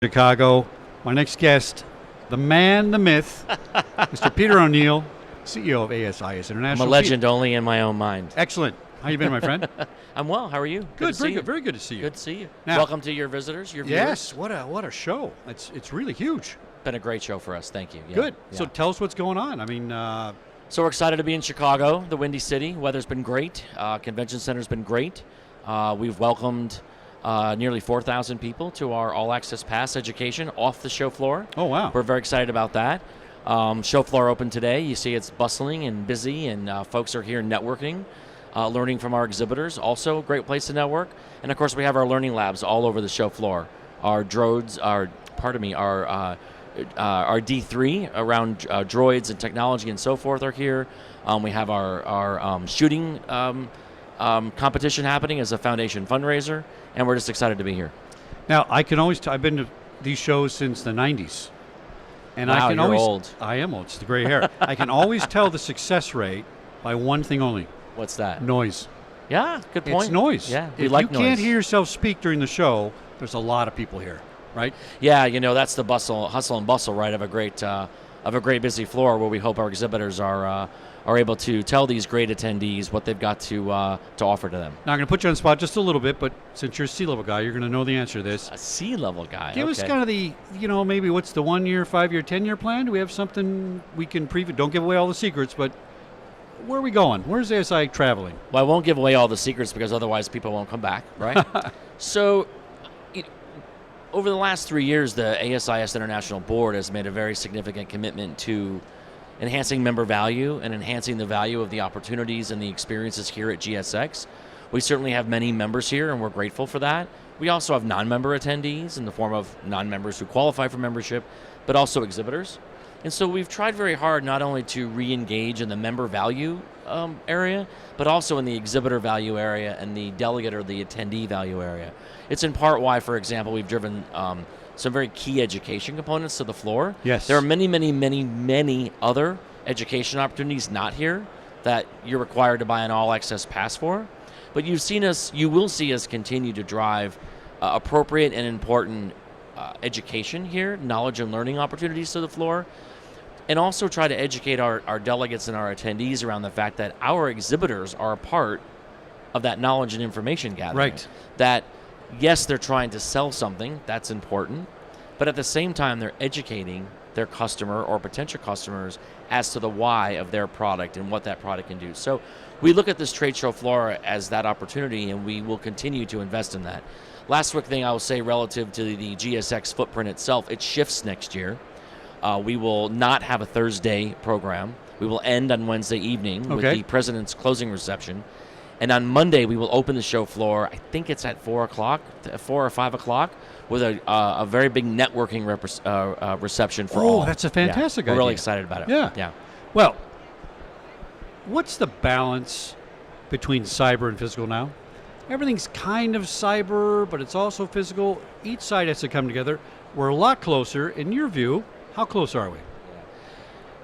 Chicago. My next guest, the man, the myth, Mr. Peter O'Neill, CEO of ASIS International. I'm a legend only in my own mind. Excellent. How you been, my friend? I'm well. How are you? Good, very good. Very good to see you. Good to see you. Now, welcome to your visitors, your viewers. Yes, what a show. It's really huge. Been a great show for us. Thank you. Yeah, Good. yeah. So tell us what's going on. I mean, So we're excited to be in Chicago, the Windy City. Weather's been great. Convention Center's been great. We've welcomed nearly 4,000 people to our all-access pass education off the show floor. oh wow. We're very excited about that. Show floor open today. You see it's bustling and busy, and folks are here networking, learning from our exhibitors. Also a great place to network. And, of course, we have our learning labs all over the show floor. Our our D3 around droids and technology and so forth are here. We have our shooting competition happening as a foundation fundraiser, and we're just excited to be here. Now, I can always I've been to these shows since the 90s. And Wow, I can you're always old. I am old. It's the gray hair. I can always tell the success rate by one thing only. What's that? Noise. Yeah, good point. It's noise. Yeah, we if like you noise. can't hear yourself speak during the show, there's a lot of people here, right? Yeah, that's the hustle and bustle, right, of a great busy floor where we hope our exhibitors are able to tell these great attendees what they've got to offer to them. Now, I'm going to put you on the spot just a little bit, but since you're a C-level guy, you're going to know the answer to this. A C-level guy. Give us okay. kind of the, maybe what's the 1 year, 5 year, 10 year plan? Do we have something we can preview? Don't give away all the secrets, but where are we going? Where's ASI traveling? Well, I won't give away all the secrets because otherwise people won't come back, right? So, over the last 3 years, the ASIS International Board has made a very significant commitment to enhancing member value and enhancing the value of the opportunities and the experiences here at GSX. We certainly have many members here, and we're grateful for that. We also have non-member attendees in the form of non-members who qualify for membership, but also exhibitors. And so we've tried very hard not only to re-engage in the member value area, but also in the exhibitor value area and the delegate or the attendee value area. It's in part why, for example, we've driven some very key education components to the floor. Yes. There are many, many, many, many other education opportunities not here that you're required to buy an all-access pass for. But you will see us continue to drive appropriate and important education here, knowledge and learning opportunities to the floor, and also try to educate our delegates and our attendees around the fact that our exhibitors are a part of that knowledge and information gathering. Right. That, yes, they're trying to sell something, that's important, but at the same time, they're educating their customer or potential customers as to the why of their product and what that product can do. So we look at this trade show floor as that opportunity, and we will continue to invest in that. Last quick thing I will say relative to the GSX footprint itself, it shifts next year. We will not have a Thursday program. We will end on Wednesday evening with the President's closing reception. And on Monday, we will open the show floor, I think it's at 4 or 5 o'clock, with a very big networking reception for all. Oh, that's a fantastic idea. We're really excited about it. Yeah. Well, what's the balance between cyber and physical now? Everything's kind of cyber, but it's also physical. Each side has to come together. We're a lot closer. In your view, how close are we?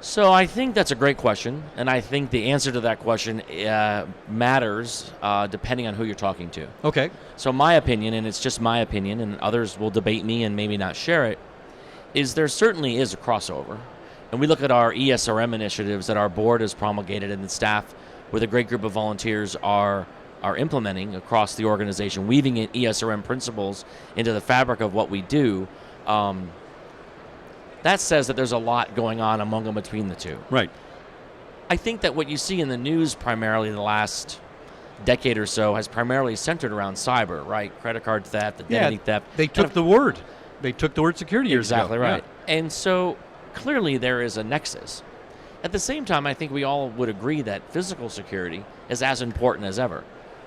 So I think that's a great question, and I think the answer to that question matters depending on who you're talking to. Okay. So my opinion, and it's just my opinion, and others will debate me and maybe not share it, is there certainly is a crossover. And we look at our ESRM initiatives that our board has promulgated and the staff with a great group of volunteers are implementing across the organization, weaving in ESRM principles into the fabric of what we do. That says that there's a lot going on among and between the two. Right. I think that what you see in the news primarily the last decade or so has primarily centered around cyber, right? Credit card theft, identity theft. They took the word. They took the word security years ago. Exactly right. Yeah. And so clearly there is a nexus. At the same time, I think we all would agree that physical security is as important as ever.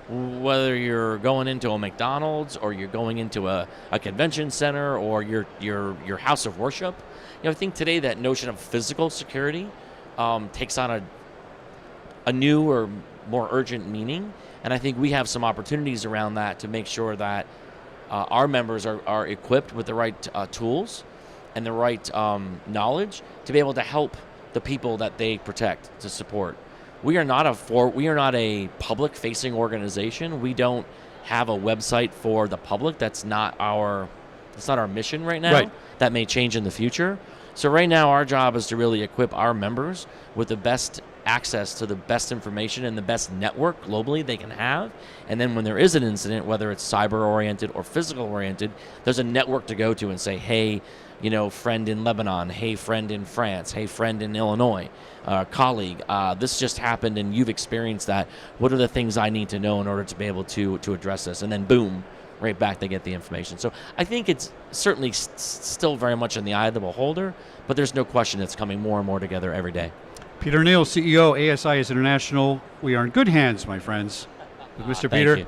Whether you're going into a McDonald's or you're going into a convention center or your house of worship, I think today that notion of physical security takes on a new or more urgent meaning, and I think we have some opportunities around that to make sure that our members are equipped with the right tools and the right knowledge to be able to help the people that they protect, to support. We are not a public-facing organization. We don't have a website for the public. That's not our It's not our mission right now. Right. That may change in the future. So right now, our job is to really equip our members with the best access to the best information and the best network globally they can have. And then when there is an incident, whether it's cyber-oriented or physical-oriented, there's a network to go to and say, hey, friend in Lebanon, hey, friend in France, hey, friend in Illinois, colleague, this just happened and you've experienced that. What are the things I need to know in order to be able to address this? And then boom, right back they get the information. So I think it's certainly still very much in the eye of the beholder, but there's no question it's coming more and more together every day. Peter Neal, CEO, ASIS International. We are in good hands, my friends, with Mr. Peter.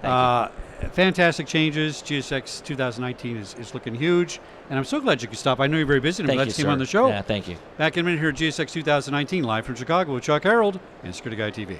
Thank you. Fantastic changes. GSX 2019 is looking huge, and I'm so glad you could stop. I know you're very busy, and I'm glad to see you on the show. Yeah, thank you. Back in a minute here at GSX 2019, live from Chicago with Chuck Harold and Security Guy TV.